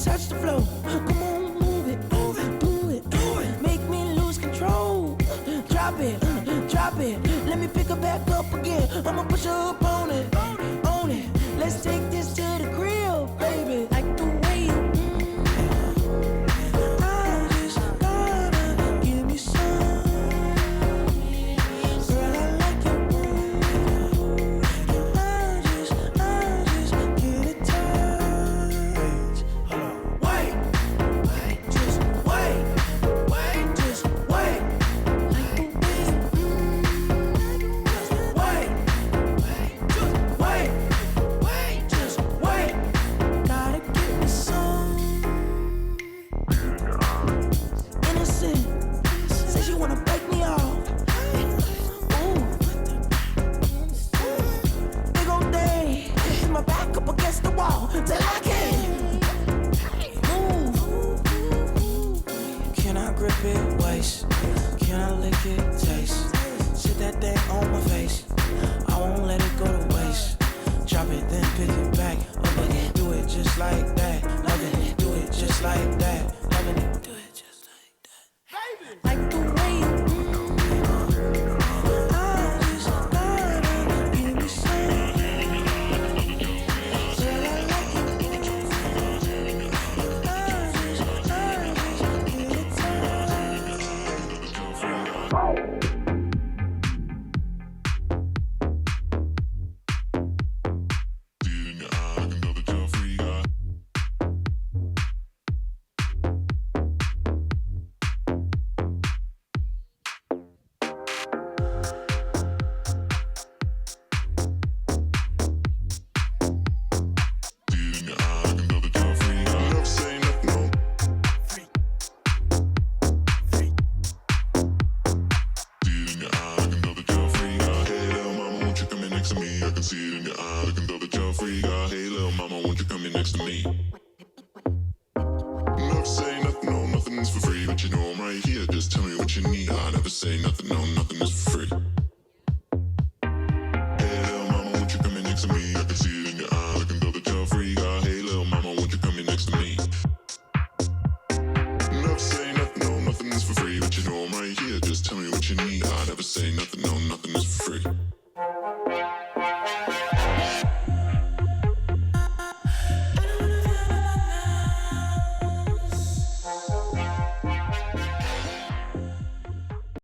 touch the flow. Come on, move it, move it, do it, do it. Make me lose control. Drop it, drop it. Let me pick her back up again. I'ma push her up on it, own it. Let's take this to the grill, baby. Like the way you. I just gotta give me some. Girl, I like your move. I just get it touch. Hold on, wait, just wait, just wait. Like the way you. Just wait. Gotta give me some. Innocent, say she wanna break me off. Ooh, big old day, hit my back up against the wall till I can move. Can I grip it, waist? Can I lick it, taste? Sit that thing on my face. I won't let it go to waste. Drop it, then pick it back up again. Do it just like that, loving it. Do it just like that, loving it. Do it just like that. Like the way you. I just gotta give me some. Girl, I like it. I just get it touch. Say nothing, no, nothing is for free. Hey, little mama, won't you come in next to me? I can see it in your eye, I can tell that you're a freak. Hey, little mama, won't you come in next to me? Never say nothing, no, nothing is for free. But you know I'm right here, just tell me what you need. I never say nothing, no, nothing is for free.